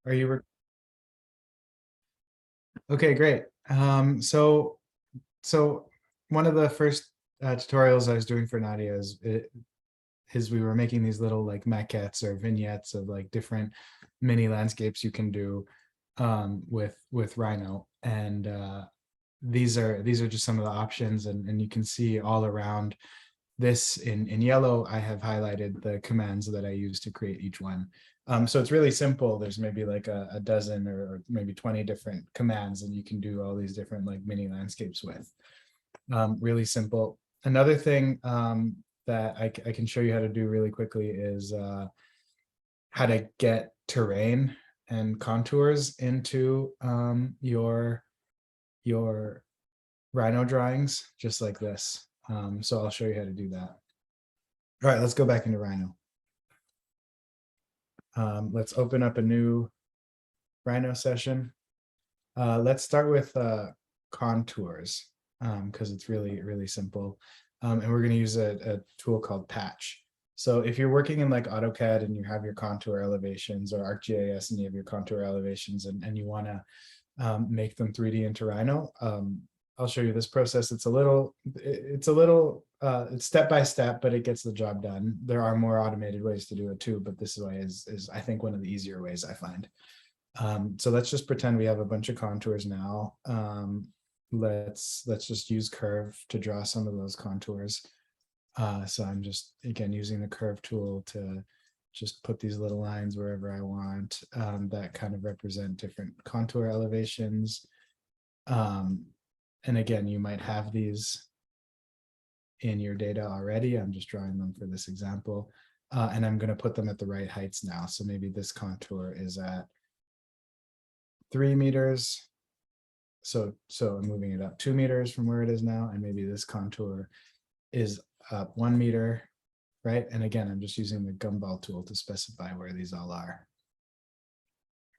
Are you? Okay, great. So one of the first tutorials I was doing for Nadia is we were making these little like maquettes or vignettes of like different mini landscapes you can do with Rhino, and these are just some of the options, and you can see all around this in yellow. I have highlighted the commands that I use to create each one. So it's really simple. There's maybe like a dozen or maybe 20 different commands, and you can do all these different like mini landscapes with. Really simple. Another thing that I can show you how to do really quickly is how to get terrain and contours into your Rhino drawings, just like this. So I'll show you how to do that. All right, let's go back into Rhino. Let's open up a new Rhino session. Let's start with contours, because it's really, really simple. And we're going to use a tool called Patch. So if you're working in like AutoCAD and you have your contour elevations, or ArcGIS and you have your contour elevations, and you want to make them 3D into Rhino, I'll show you this process. It's step by step, but it gets the job done. There are more automated ways to do it too, but this way is I think one of the easier ways I find. So let's just pretend we have a bunch of contours now. Let's just use curve to draw some of those contours. So I'm just, again, using the curve tool to just put these little lines wherever I want, that kind of represent different contour elevations. And again, you might have these in your data already. I'm just drawing them for this example. And I'm going to put them at the right heights now. So maybe this contour is at 3 meters. So I'm moving it up 2 meters from where it is now. And maybe this contour is up 1 meter, right? And again, I'm just using the Gumball tool to specify where these all are.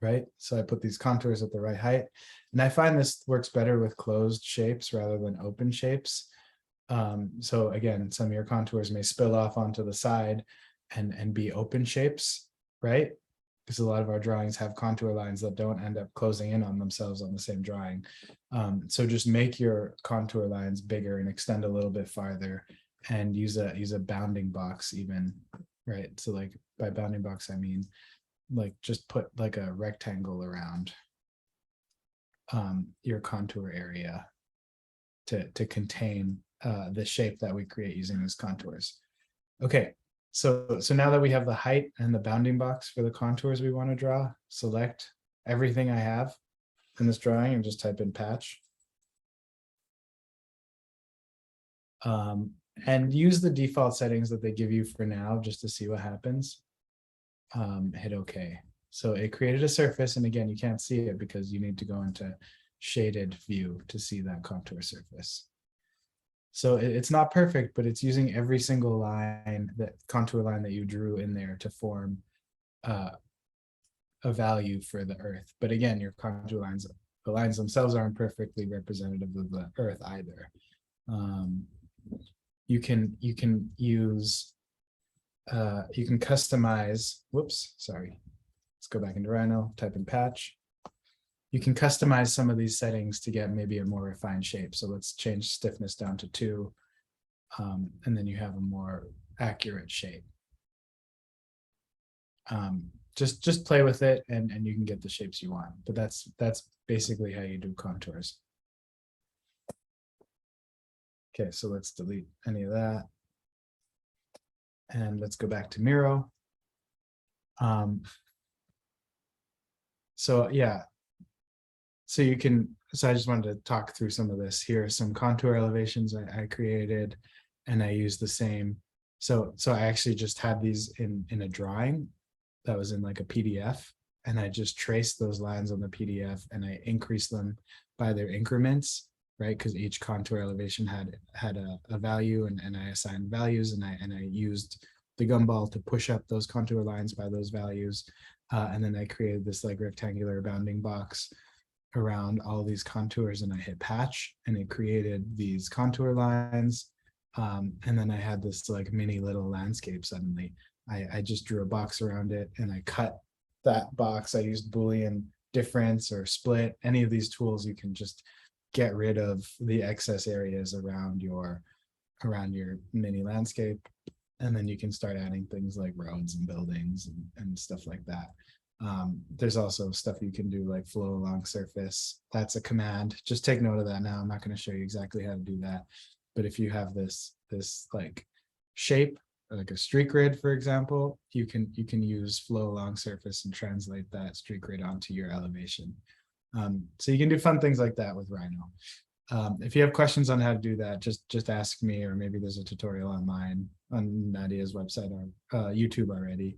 Right? So I put these contours at the right height. And I find this works better with closed shapes rather than open shapes. So again, some of your contours may spill off onto the side and be open shapes, right? Because a lot of our drawings have contour lines that don't end up closing in on themselves on the same drawing. So just make your contour lines bigger and extend a little bit farther, and use a bounding box even, right? So like by bounding box, I mean like just put like a rectangle around your contour area to contain the shape that we create using those contours. Okay, so now that we have the height and the bounding box for the contours we want to draw, select everything I have in this drawing and just type in Patch. And use the default settings that they give you for now just to see what happens. Hit OK. So it created a surface, and again, you can't see it because you need to go into shaded view to see that contour surface. So it's not perfect, but it's using every single line, that contour line that you drew in there to form a value for the earth. But again, your contour lines, the lines themselves aren't perfectly representative of the earth either. You can use, you can customize, whoops, sorry. Let's go back into Rhino, type in Patch. You can customize some of these settings to get maybe a more refined shape. So let's change stiffness down to 2. And then you have a more accurate shape. Just play with it, and you can get the shapes you want. But that's basically how you do contours. Okay, so let's delete any of that. And let's go back to Miro. So yeah, so you can, so I just wanted to talk through some of this. Here are some contour elevations I created, and I used the same. So I actually just had these in a drawing that was in like a PDF, and I just traced those lines on the PDF, and I increased them by their increments, right? Because each contour elevation had a value, and I assigned values, and I used the Gumball to push up those contour lines by those values. And then I created this like rectangular bounding box around all these contours, and I hit Patch, and it created these contour lines. And then I had this like mini little landscape suddenly. I just drew a box around it, and I cut that box, I used Boolean Difference or Split. Any of these tools, you can just get rid of the excess areas around your mini landscape. And then you can start adding things like roads and buildings and stuff like that. There's also stuff you can do like flow along surface. That's a command. Just take note of that now. I'm not going to show you exactly how to do that. But if you have this like shape, like a street grid, for example, you can use flow along surface and translate that street grid onto your elevation. So you can do fun things like that with Rhino. If you have questions on how to do that, just ask me, or maybe there's a tutorial online on Nadia's website or YouTube already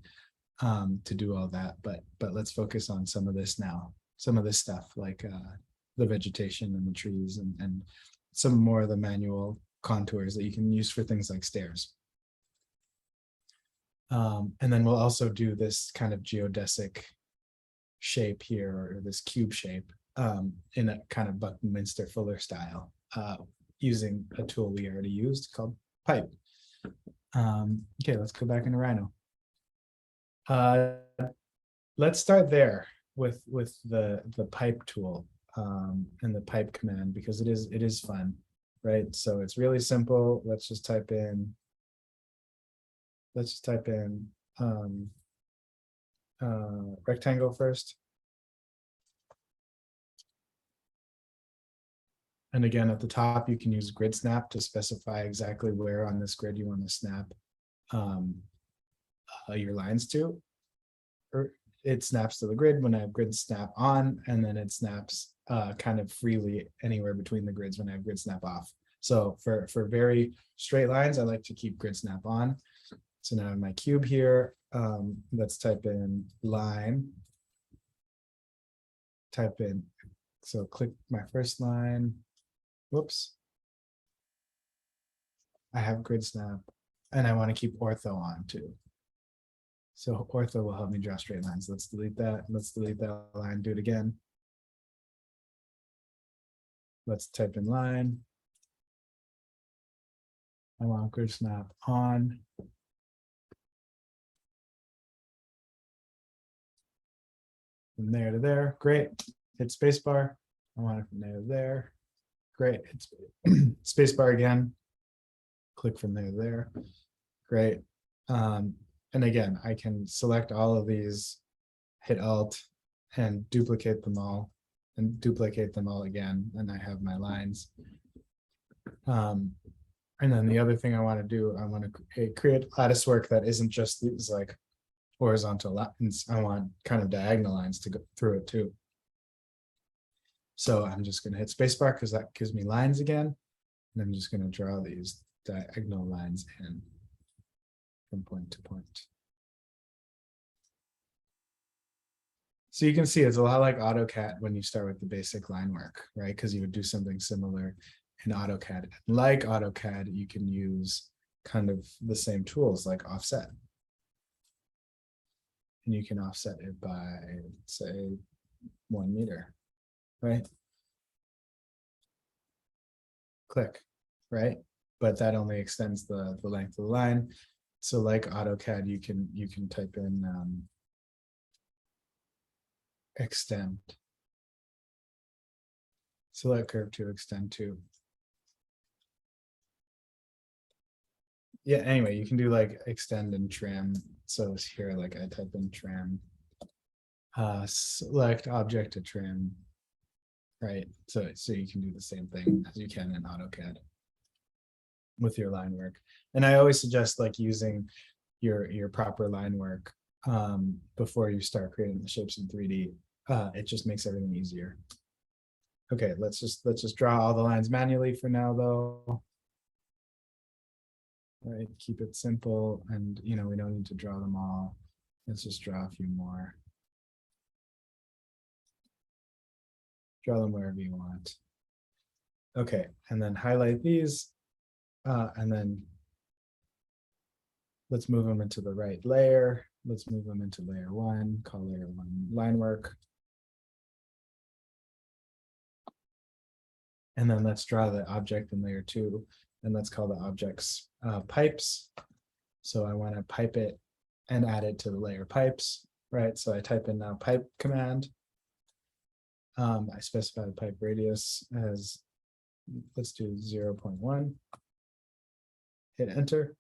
to do all that. But let's focus on some of this now, some of this stuff like the vegetation and the trees and some more of the manual contours that you can use for things like stairs. And then we'll also do this kind of geodesic shape here, or this cube shape, in a kind of Buckminster Fuller style, using a tool we already used called pipe. Okay, let's go back into Rhino. Let's start there with the pipe tool and the pipe command, because it is fun, right? So it's really simple. Let's just type in rectangle first. And again, at the top, you can use grid snap to specify exactly where on this grid you want to snap your lines to. Or it snaps to the grid when I have grid snap on, and then it snaps kind of freely anywhere between the grids when I have grid snap off. So for very straight lines, I like to keep grid snap on. So now in my cube here, let's type in line, so click my first line. Whoops. I have grid snap and I want to keep ortho on too. So ortho will help me draw straight lines. Let's delete that. Let's delete that line, do it again. Let's type in line. I want grid snap on. From there to there, great. Hit spacebar. I want it from there to there. Great. It's spacebar again. Click from there to there. Great. And again, I can select all of these, hit Alt, and duplicate them all, and duplicate them all again, and I have my lines. And then the other thing I want to do, I want to create lattice work that isn't just these like horizontal lines. I want kind of diagonal lines to go through it too. So I'm just going to hit spacebar because that gives me lines again. And I'm just going to draw these diagonal lines in from point to point. So you can see it's a lot like AutoCAD when you start with the basic line work, right? Because you would do something similar in AutoCAD. Like AutoCAD, you can use kind of the same tools like offset. And you can offset it by, say, 1 meter. Right? Click, right? But that only extends the length of the line. So like AutoCAD, you can type in extend. Select curve to extend to. Yeah, anyway, you can do like extend and trim. So it's here, like I type in trim. Select object to trim. Right, so you can do the same thing as you can in AutoCAD with your line work. And I always suggest like using your proper line work before you start creating the shapes in 3D. It just makes everything easier. Okay, let's just draw all the lines manually for now, though. All right, keep it simple, and we don't need to draw them all. Let's just draw a few more. Draw them wherever you want. Okay, and then highlight these, and then let's move them into the right layer. Let's move them into layer 1, call layer 1 line work. And then let's draw the object in layer 2, and let's call the objects pipes. So I want to pipe it and add it to the layer pipes. right? So I type in now pipe command. I specify the pipe radius as, let's do 0.1, hit enter,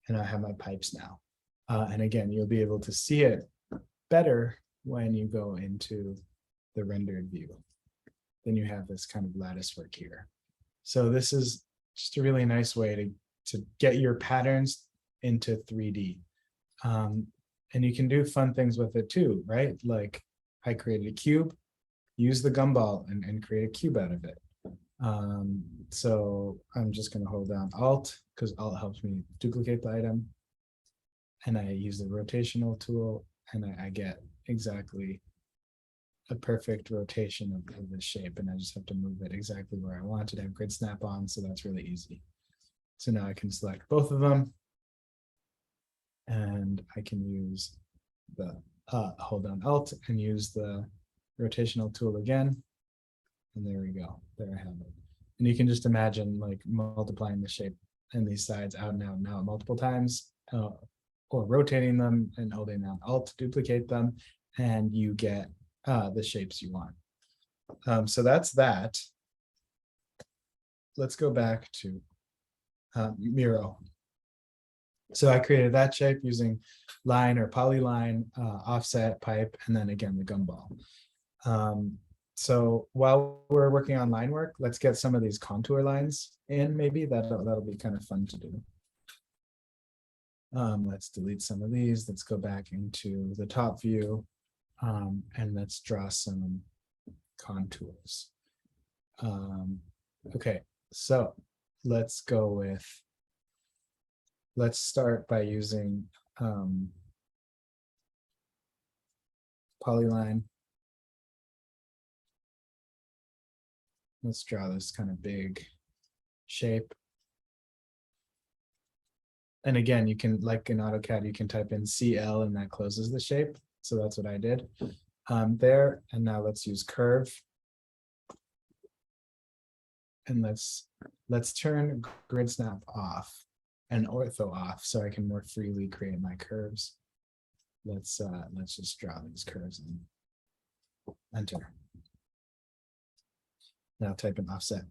and I have my pipes now. And again, you'll be able to see it better when you go into the rendered view. Then you have this kind of lattice work here. So this is just a really nice way to get your patterns into 3D. And you can do fun things with it too, right? Like I created a cube, use the gumball and create a cube out of it. So I'm just going to hold down Alt because Alt helps me duplicate the item. And I use the rotational tool and I get exactly a perfect rotation of the shape, and I just have to move it exactly where I want it. I have grid snap on, so that's really easy. So now I can select both of them, and I can use the hold down Alt and use the rotational tool again, and there we go. There I have it. And you can just imagine like multiplying the shape and these sides out and out and out multiple times, or rotating them and holding down Alt to duplicate them, and you get the shapes you want. So that's that. Let's go back to Miro. So I created that shape using line or polyline, offset, pipe, and then again the gumball. So while we're working on line work, let's get some of these contour lines in. Maybe that'll be kind of fun to do. Let's delete some of these. Let's go back into the top view. And let's draw some contours. Okay, so let's start by using polyline. Let's draw this kind of big shape. And again, you can, like in AutoCAD, you can type in CL and that closes the shape. So that's what I did there. And now let's use curve. And let's turn grid snap off and ortho off so I can more freely create my curves. Let's just draw these curves and enter. Now type in offset.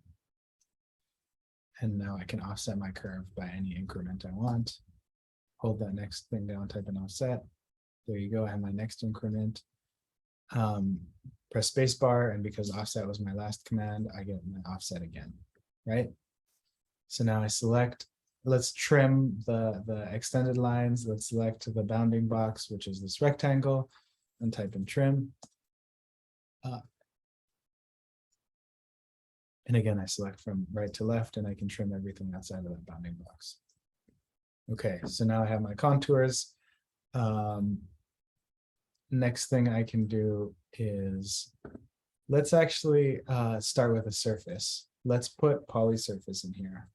And now I can offset my curve by any increment I want. Hold that next thing down, type in offset. There you go, I have my next increment. Press spacebar, and because offset was my last command, I get my offset again, right? So now I select, let's trim the extended lines. Let's select the bounding box, which is this rectangle, and type in trim. And again, I select from right to left, and I can trim everything outside of that bounding box. Okay, so now I have my contours. Next thing I can do is, let's actually start with a surface. Let's put poly surface in here.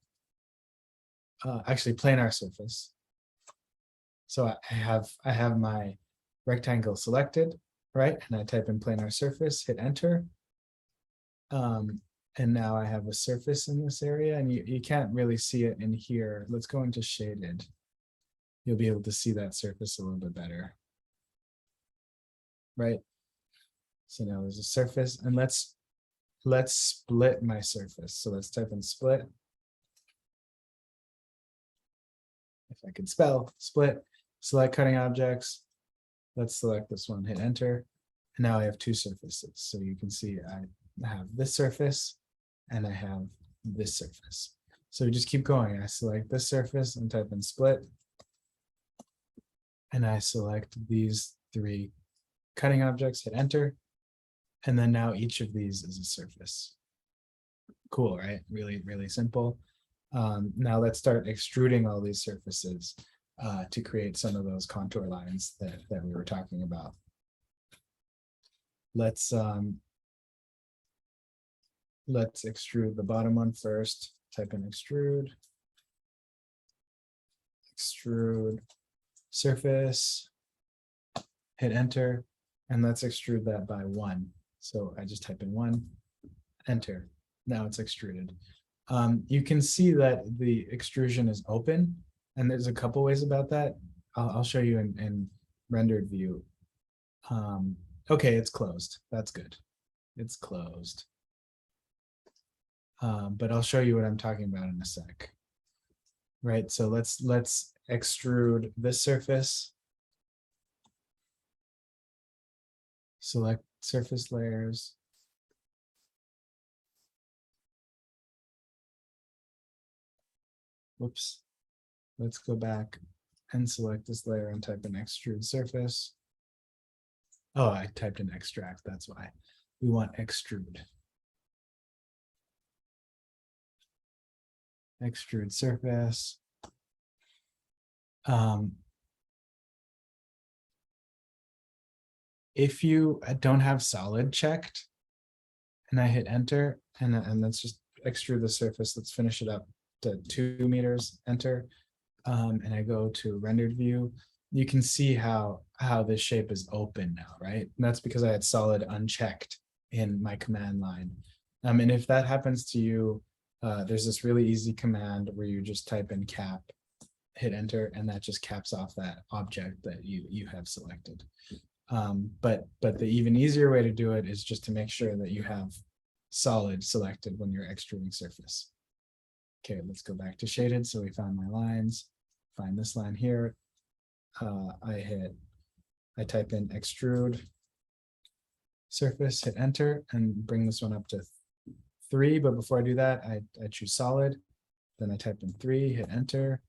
Actually, planar surface. So I have my rectangle selected, right? And I type in planar surface, hit enter. And now I have a surface in this area, and you can't really see it in here. Let's go into shaded. You'll be able to see that surface a little bit better. Right? So now there's a surface, and let's split my surface. So let's type in split. If I can spell, split, select cutting objects. Let's select this one, hit enter. And now I have two surfaces. So you can see I have this surface and I have this surface. So we just keep going. I select this surface and type in split. And I select these three cutting objects, hit enter. And then now each of these is a surface. Cool, right? Really, really simple. Now let's start extruding all these surfaces to create some of those contour lines that we were talking about. Let's extrude the bottom one first. Type in extrude surface, hit enter, and let's extrude that by 1. So I just type in 1, enter. Now it's extruded. You can see that the extrusion is open, and there's a couple ways about that. I'll show you in rendered view. Okay, it's closed. That's good. It's closed. But I'll show you what I'm talking about in a sec. Right, so let's extrude this surface. Select surface layers. Whoops. Let's go back and select this layer and type in extrude surface. Oh, I typed in extract, that's why. We want extrude. Extrude surface. If you don't have solid checked, and I hit enter, and let's just extrude the surface, let's finish it up to 2 meters, enter, and I go to rendered view, you can see how this shape is open now, right? And that's because I had solid unchecked in my command line. And if that happens to you, there's this really easy command where you just type in cap, hit enter, and that just caps off that object that you have selected. But the even easier way to do it is just to make sure that you have solid selected when you're extruding surface. Okay, let's go back to shaded. So we found my lines, find this line here. I type in extrude surface, hit enter, and bring this one up to 3. But before I do that, I choose solid. Then I type in 3, hit enter,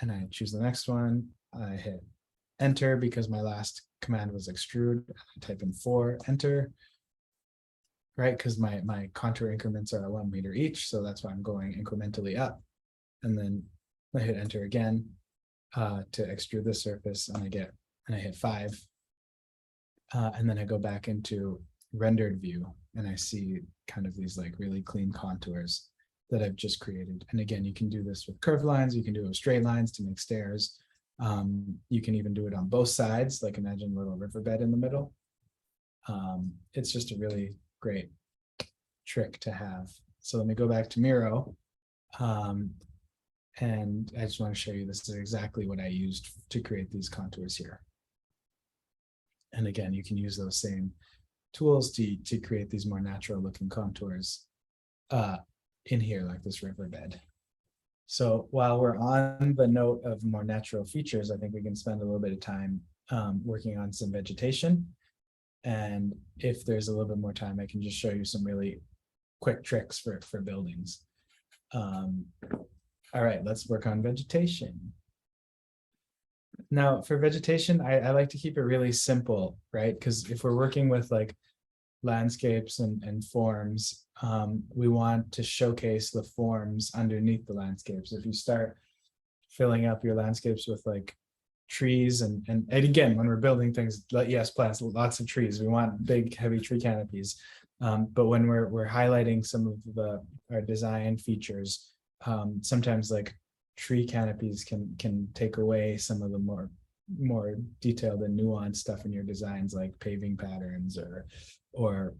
and I choose the next one. I hit enter because my last command was extrude. I type in 4, enter, right? Because my contour increments are 1 meter each, so that's why I'm going incrementally up. And then I hit enter again to extrude this surface, and I hit 5. And then I go back into rendered view, and I see kind of these like really clean contours that I've just created. And again, you can do this with curved lines, you can do it with straight lines to make stairs. You can even do it on both sides, like imagine a little riverbed in the middle. It's just a really great trick to have. So let me go back to Miro. And I just want to show you this is exactly what I used to create these contours here. And again, you can use those same tools to create these more natural looking contours in here, like this riverbed. So while we're on the note of more natural features, I think we can spend a little bit of time working on some vegetation. And if there's a little bit more time, I can just show you some really quick tricks for buildings. All right, let's work on vegetation. Now for vegetation, I like to keep it really simple, right? Because if we're working with like landscapes and forms, we want to showcase the forms underneath the landscapes. If you start filling up your landscapes with like trees and again, when we're building things, yes, plants, lots of trees, we want big heavy tree canopies. But when we're highlighting some of our design features, sometimes like tree canopies can take away some of the more detailed and nuanced stuff in your designs, like paving patterns or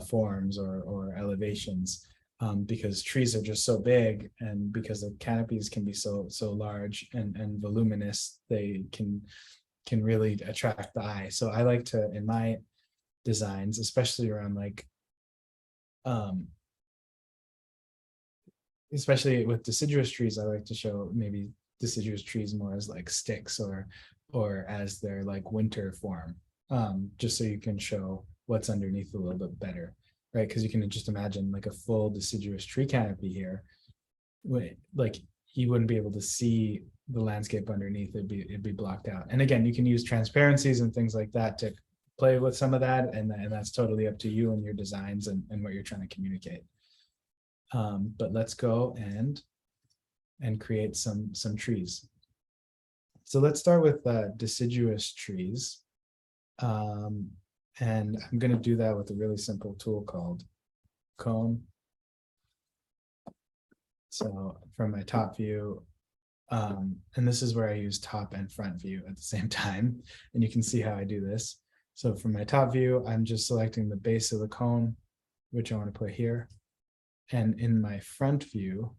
forms or elevations, because trees are just so big, and because the canopies can be so large and voluminous, they can really attract the eye. So I like to, in my designs, especially around like especially with deciduous trees, I like to show maybe deciduous trees more as like sticks or as their like winter form, just so you can show what's underneath a little bit better, right? Because you can just imagine like a full deciduous tree canopy here, like you wouldn't be able to see the landscape underneath. It'd be blocked out. And again, you can use transparencies and things like that to play with some of that, and that's totally up to you and your designs and what you're trying to communicate. But let's go and create some trees. So let's start with deciduous trees. And I'm going to do that with a really simple tool called Cone. So from my top view, and this is where I use top and front view at the same time, and you can see how I do this. So from my top view, I'm just selecting the base of the cone, which I want to put here. And in my front view,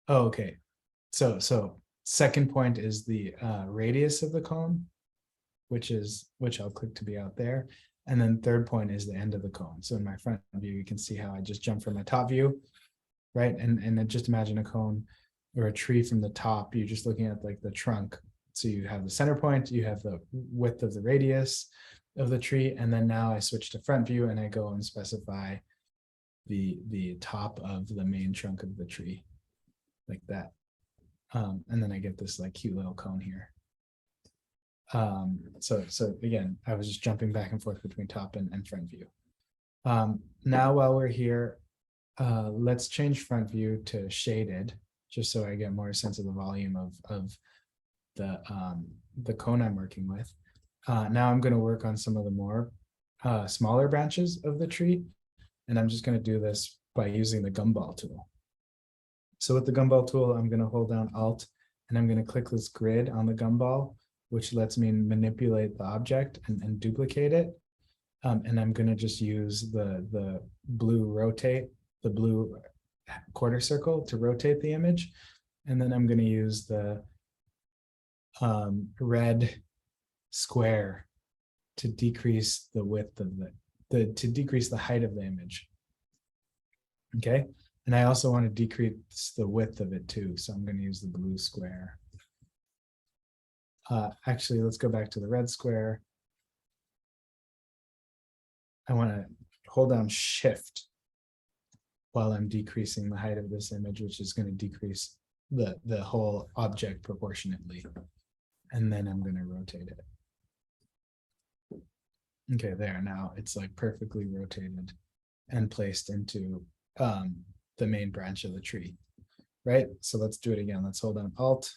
Oh, okay. So second point is the radius of the cone, which I'll click to be out there. And then third point is the end of the cone. So in my front view, you can see how I just jumped from my top view, right? And then just imagine a cone or a tree from the top. You're just looking at like the trunk. So you have the center point, you have the width of the radius of the tree, and then now I switch to front view and I go and specify the top of the main trunk of the tree, like that. And then I get this like cute little cone here. So again, I was just jumping back and forth between top and front view. Now while we're here, let's change front view to shaded, just so I get more sense of the volume of the cone I'm working with. Now I'm going to work on some of the more smaller branches of the tree, and I'm just going to do this by using the Gumball tool. So with the Gumball tool, I'm going to hold down Alt, and I'm going to click this grid on the gumball, which lets me manipulate the object and duplicate it. And I'm going to just use the blue rotate, the blue quarter circle to rotate the image. And then I'm going to use the red square to decrease the width of to decrease the height of the image. Okay. And I also want to decrease the width of it too. So I'm going to use the blue square. Actually, let's go back to the red square. I want to hold down Shift while I'm decreasing the height of this image, which is going to decrease the whole object proportionately. And then I'm going to rotate it. Okay, there. Now it's like perfectly rotated and placed into the main branch of the tree, right? So let's do it again. Let's hold down Alt.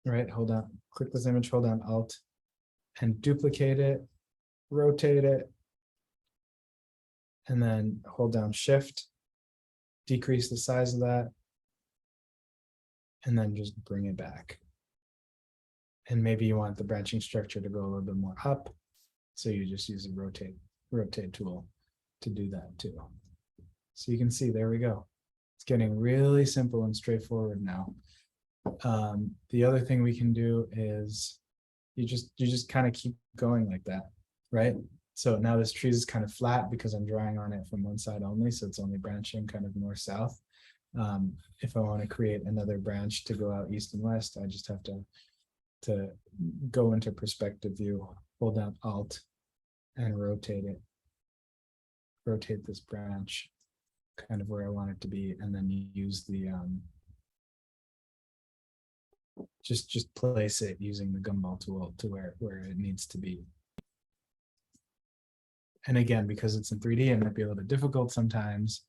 Right, hold on, click this image, hold down Alt, and duplicate it, rotate it, and then hold down Shift, decrease the size of that, and then just bring it back. And maybe you want the branching structure to go a little bit more up, so you just use the rotate tool to do that too. So you can see, there we go. It's getting really simple and straightforward now. The other thing we can do is you just kind of keep going like that, right? So now this tree is kind of flat because I'm drawing on it from one side only, so it's only branching kind of north-south. If I want to create another branch to go out east and west, I just have to go into perspective view, hold down Alt, and rotate it. Rotate this branch kind of where I want it to be, and then you use the just place it using the Gumball tool to where it needs to be. And again, because it's in 3D, it might be a little bit difficult sometimes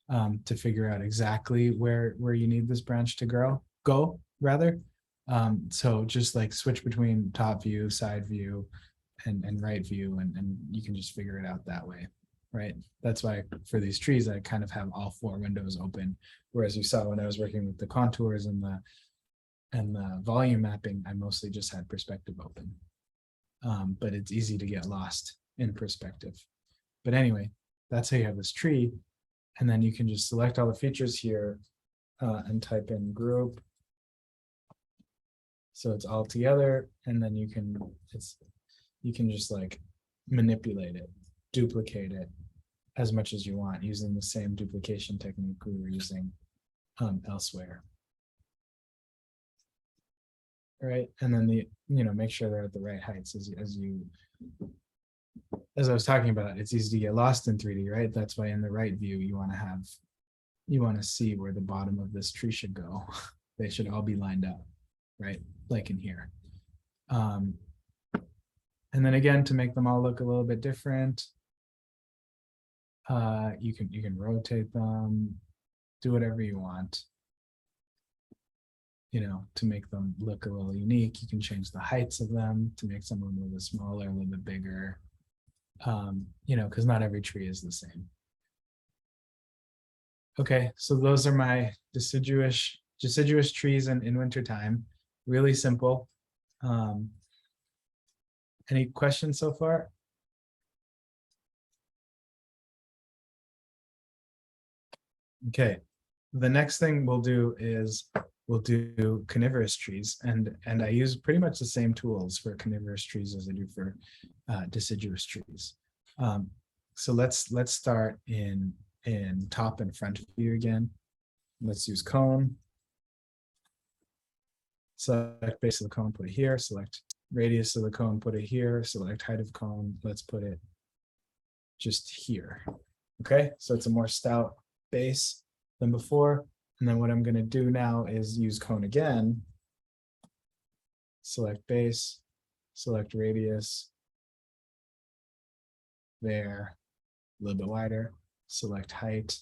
to figure out exactly where you need this branch to go rather. So just like switch between top view, side view, and right view, and you can just figure it out that way, right? That's why for these trees, I kind of have all 4 windows open. Whereas you saw when I was working with the contours and the volume mapping, I mostly just had perspective open. But it's easy to get lost in perspective. But anyway, that's how you have this tree. And then you can just select all the features here and type in group. So it's all together, and then you can just like manipulate it, duplicate it as much as you want using the same duplication technique we were using elsewhere. Right, and then make sure they're at the right heights as I was talking about. It's easy to get lost in 3D, right? That's why in the right view you want to see where the bottom of this tree should go. They should all be lined up, right? Like in here. And then again, to make them all look a little bit different, you can rotate them, do whatever you want. To make them look a little unique. You can change the heights of them to make some of them a little bit smaller, a little bit bigger. Because not every tree is the same. Okay, so those are my deciduous trees in wintertime. Really simple. Any questions so far? Okay, the next thing we'll do is we'll do coniferous trees, and I use pretty much the same tools for coniferous trees as I do for deciduous trees. So let's start in top and front view again. Let's use cone. Select base of the cone, put it here. Select radius of the cone, put it here. Select height of cone. Let's put it just here. Okay, so it's a more stout base than before. And then what I'm going to do now is use cone again. Select base, select radius. There, a little bit wider. Select height.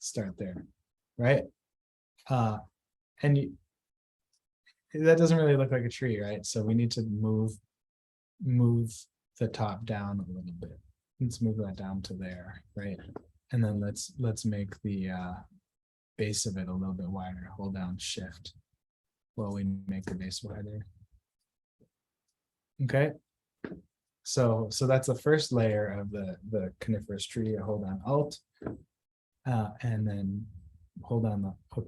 Start there, right? And that doesn't really look like a tree, right? So we need to move the top down a little bit. Let's move that down to there, right? And then let's make the base of it a little bit wider. Hold down shift while we make the base wider. Okay. So that's the first layer of the coniferous tree. I hold down Alt, and then hold on the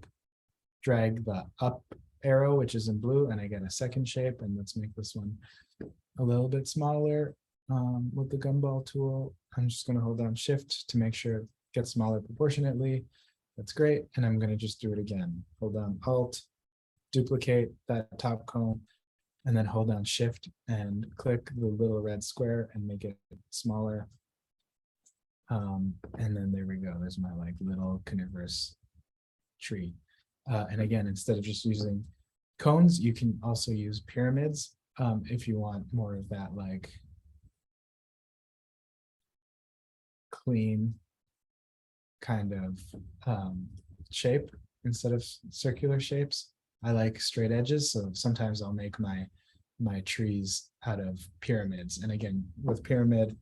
drag the up arrow, which is in blue, and I get a second shape. And let's make this one a little bit smaller with the Gumball tool. I'm just going to hold down shift to make sure it gets smaller proportionately. That's great. And I'm going to just do it again. Hold down Alt, duplicate that top cone, and then hold down shift and click the little red square and make it smaller. And then there we go. There's my like little coniferous tree. And again, instead of just using cones, you can also use pyramids if you want more of that like clean kind of shape instead of circular shapes. I like straight edges, so sometimes I'll make my trees out of pyramids. And again, with pyramid,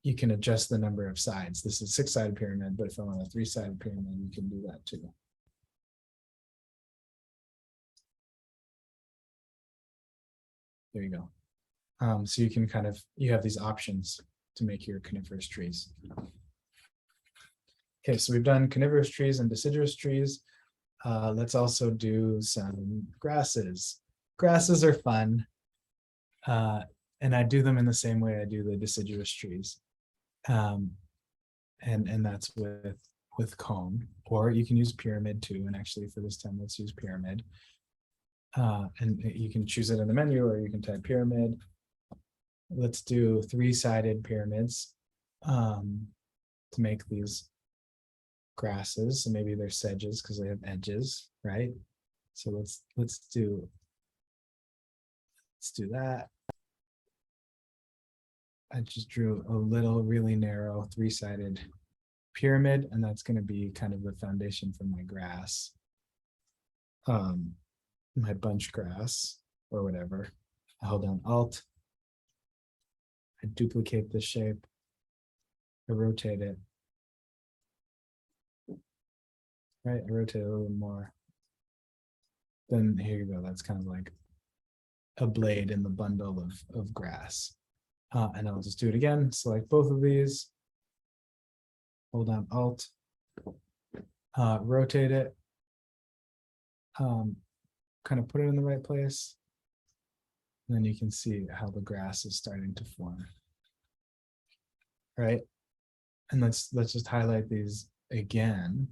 you can adjust the number of sides. This is a 6-sided pyramid, but if I want a 3-sided pyramid, you can do that too. There you go. So you can you have these options to make your coniferous trees. Okay, so we've done coniferous trees and deciduous trees. Let's also do some grasses. Grasses are fun. And I do them in the same way I do the deciduous trees. And that's with cone, or you can use pyramid too. And actually for this time, let's use pyramid. And you can choose it in the menu, or you can type pyramid. Let's do 3-sided pyramids to make these grasses. So maybe they're sedges because they have edges, right? So let's do that. I just drew a little really narrow 3-sided pyramid, and that's going to be kind of the foundation for my grass, my bunch grass or whatever. I hold down Alt, I duplicate the shape, I rotate it, right? I rotate it a little more. Then here you go. That's kind of like a blade in the bundle of grass. And I'll just do it again. Select both of these. Hold down Alt. Rotate it. Kind of put it in the right place. And then you can see how the grass is starting to form. Right? And let's just highlight these again.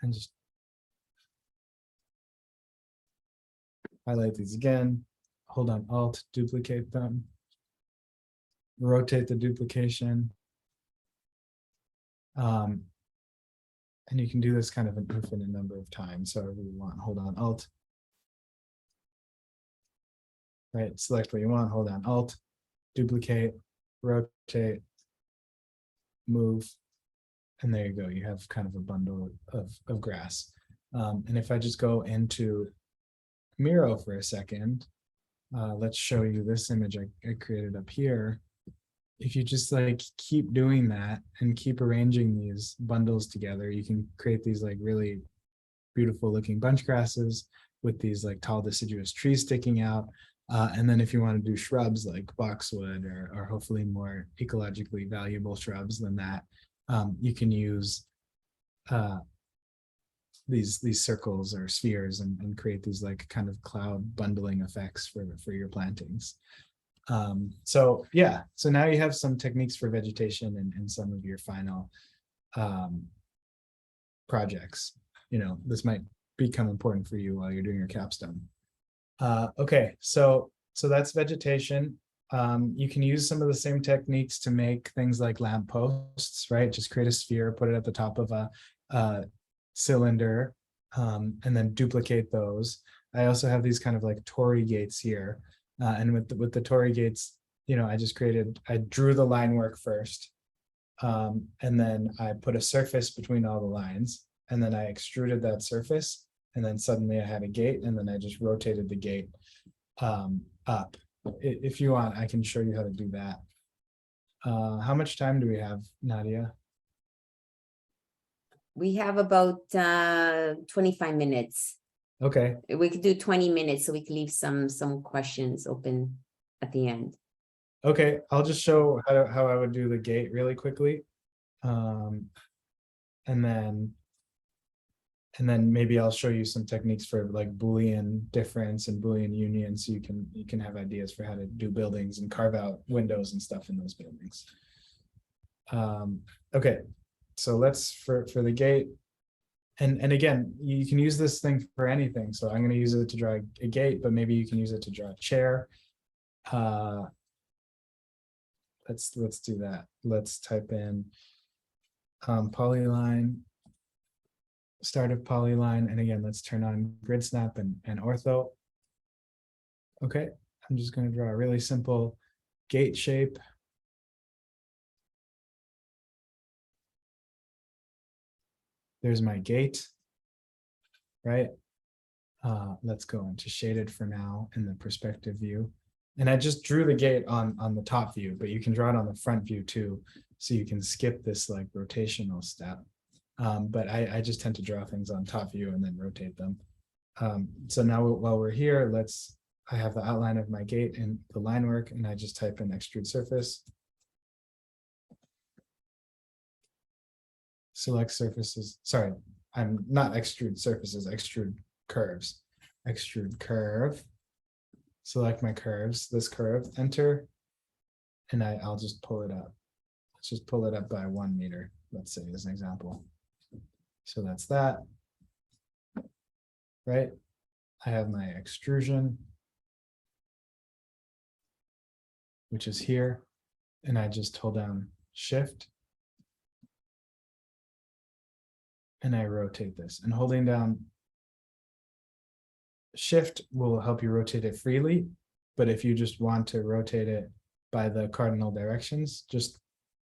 And just highlight these again. Hold on Alt, duplicate them. Rotate the duplication. And you can do this kind of an infinite number of times. So if you want, hold on Alt. Right, select what you want, hold on Alt, duplicate, rotate, move, and there you go. You have kind of a bundle of grass. And if I just go into Miro for a second, let's show you this image I created up here. If you just like keep doing that and keep arranging these bundles together, you can create these like really beautiful looking bunch grasses with these like tall deciduous trees sticking out. And then if you want to do shrubs like boxwood or hopefully more ecologically valuable shrubs than that, you can use these circles or spheres and create these like kind of cloud bundling effects for your plantings. So yeah, so now you have some techniques for vegetation and some of your final projects. This might become important for you while you're doing your capstone. Okay, so that's vegetation. You can use some of the same techniques to make things like lamp posts, right? Just create a sphere, put it at the top of a cylinder, and then duplicate those. I also have these kind of like Tory gates here. And with the Tory gates, I drew the line work first. And then I put a surface between all the lines, and then I extruded that surface, and then suddenly I had a gate, and then I just rotated the gate up. If you want, I can show you how to do that. How much time do we have, Nadia? We have about 25 minutes. Okay. We could do 20 minutes so we can leave some questions open at the end. Okay, I'll just show how I would do the gate really quickly. And then maybe I'll show you some techniques for like Boolean difference and Boolean union, so you can have ideas for how to do buildings and carve out windows and stuff in those buildings. Okay, so let's for the gate. And again, you can use this thing for anything. So I'm going to use it to draw a gate, but maybe you can use it to draw a chair. Let's do that. Let's type in polyline, start of polyline, and again, let's turn on grid snap and ortho. Okay, I'm just going to draw a really simple gate shape. There's my gate, right? Let's go into shaded for now in the perspective view. And I just drew the gate on the top view, but you can draw it on the front view too. So you can skip this like rotational step. But I just tend to draw things on top view and then rotate them. So now while we're here, I have the outline of my gate and the line work, and I just type in extrude surface. Select surfaces, sorry, I'm not extrude surfaces, extrude curves. Extrude curve. Select my curves, this curve, enter, and I'll just pull it up. Let's just pull it up by 1 meter, let's say, as an example. So that's that, right? I have my extrusion, which is here, and I just hold down Shift, and I rotate this. And holding down Shift will help you rotate it freely, but if you just want to rotate it by the cardinal directions, just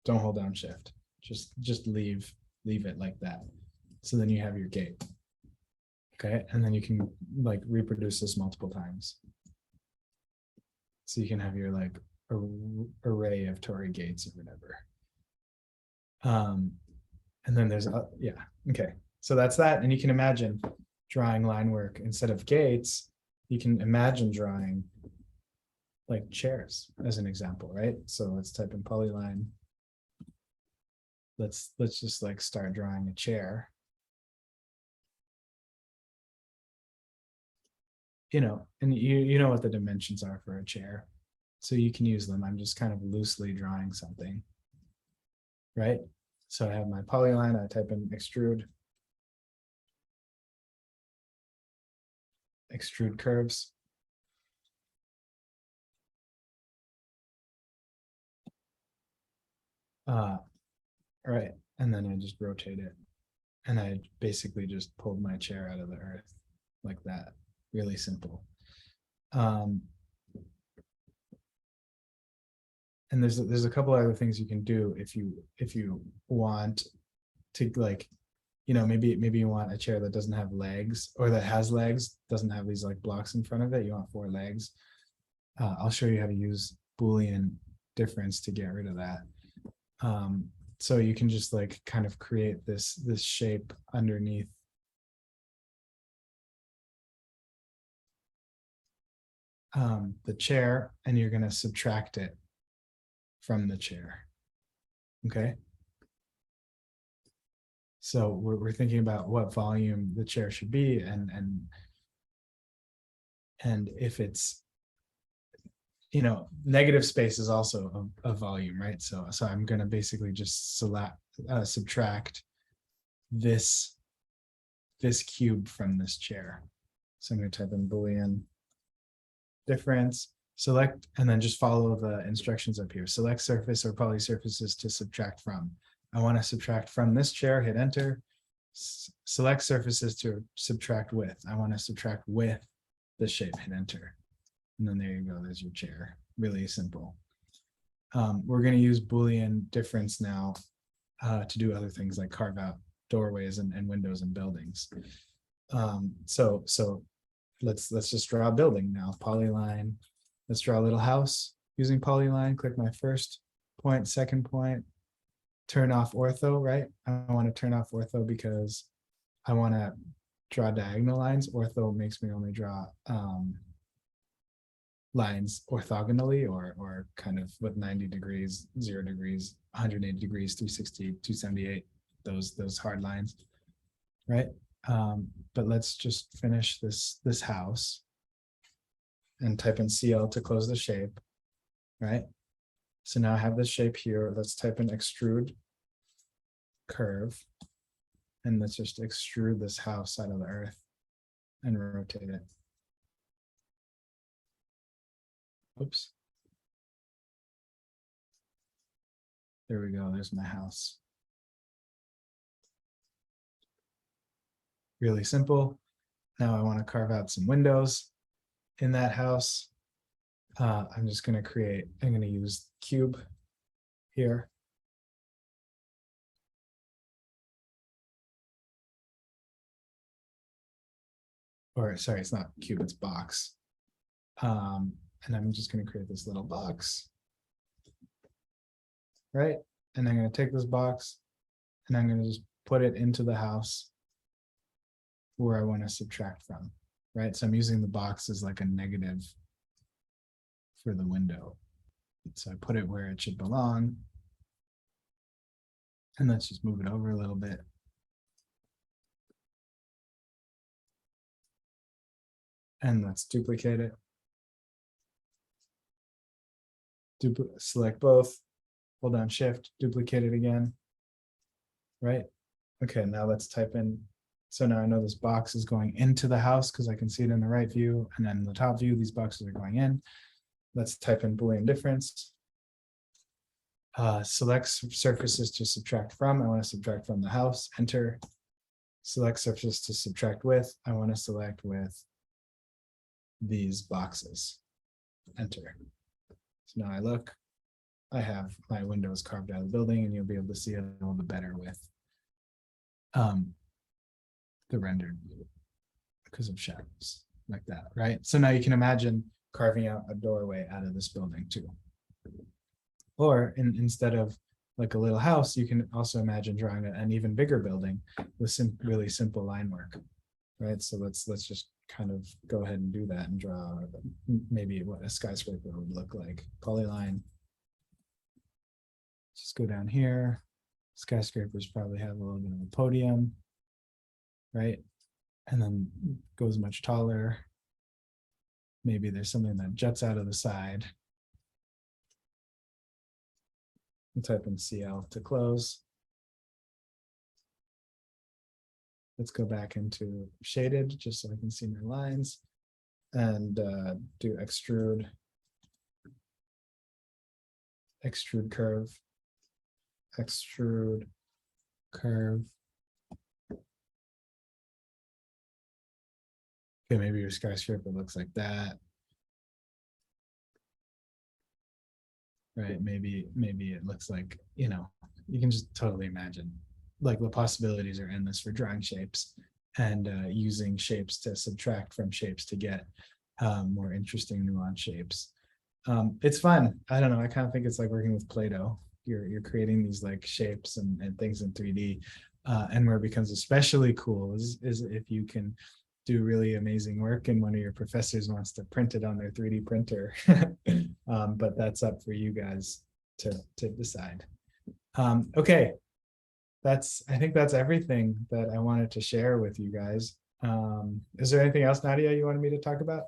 don't hold down Shift. Just leave it like that. So then you have your gate. Okay, and then you can like reproduce this multiple times. So you can have your like array of Tory gates or whatever. And then there's yeah, okay. So that's that, and you can imagine drawing line work instead of gates. You can imagine drawing like chairs as an example, right? So let's type in polyline. Let's just like start drawing a chair. And you know what the dimensions are for a chair, so you can use them. I'm just kind of loosely drawing something, right? So I have my polyline, I type in extrude curves. Right, and then I just rotate it, and I basically just pulled my chair out of the earth like that. Really simple. And there's a couple other things you can do if you want to, like, maybe you want a chair that doesn't have legs, or that has legs, doesn't have these like blocks in front of it. You want 4 legs. I'll show you how to use Boolean difference to get rid of that. So you can just like kind of create this shape underneath. the chair, and you're going to subtract it from the chair. Okay. So we're thinking about what volume the chair should be, and if it's, you know, negative space is also a volume, right? So I'm going to basically just subtract this cube from this chair. So I'm going to type in Boolean difference, select, and then just follow the instructions up here. Select surface or poly surfaces to subtract from. I want to subtract from this chair, hit enter. Select surfaces to subtract with. I want to subtract with the shape, hit enter. And then there you go, there's your chair. Really simple. We're going to use Boolean difference now to do other things like carve out doorways and windows and buildings. So let's just draw a building now. Polyline. Let's draw a little house using polyline. Click my first point, second point. Turn off ortho, right? I want to turn off ortho because I want to draw diagonal lines. Ortho makes me only draw lines orthogonally, or kind of with 90 degrees, 0 degrees, 180 degrees, 360, 278, those hard lines, right? But let's just finish this house and type in CL to close the shape, right? So now I have this shape here. Let's type in extrude curve, and let's just extrude this house out of the earth and rotate it. Oops. There we go. There's my house. Really simple. Now I want to carve out some windows in that house. I'm just going to use cube here. Or sorry, it's not cube, it's box. And I'm just going to create this little box. Right? And I'm going to take this box and I'm going to just put it into the house where I want to subtract from. Right? So I'm using the box as like a negative for the window. So I put it where it should belong. And let's just move it over a little bit. And let's duplicate it. Select both, hold down shift, duplicate it again. Right? Okay, now let's type in. So now I know this box is going into the house because I can see it in the right view. And then in the top view, these boxes are going in. Let's type in Boolean difference. Select surfaces to subtract from. I want to subtract from the house, enter. Select surfaces to subtract with. I want to select with these boxes, enter. So now I look, I have my windows carved out of the building, and you'll be able to see it a little bit better with the rendered view because of shadows like that, right? So now you can imagine carving out a doorway out of this building too. Or instead of like a little house, you can also imagine drawing an even bigger building with some really simple line work, right? So let's just kind of go ahead and do that and draw maybe what a skyscraper would look like. Polyline. Just go down here. Skyscrapers probably have a little bit of a podium, right? And then goes much taller. Maybe there's something that juts out of the side. We'll type in CL to close. Let's go back into shaded just so I can see my lines, and do extrude curve, extrude curve. Okay, maybe your skyscraper looks like that. Right, maybe it looks like, you know, you can just totally imagine, like the possibilities are endless for drawing shapes and using shapes to subtract from shapes to get more interesting nuanced shapes. It's fun. I don't know, I kind of think it's like working with Play-Doh. You're creating these like shapes and things in 3D, and where it becomes especially cool is if you can do really amazing work and one of your professors wants to print it on their 3D printer. But that's up for you guys to decide. Okay. I think that's everything that I wanted to share with you guys. Is there anything else, Nadia, you wanted me to talk about?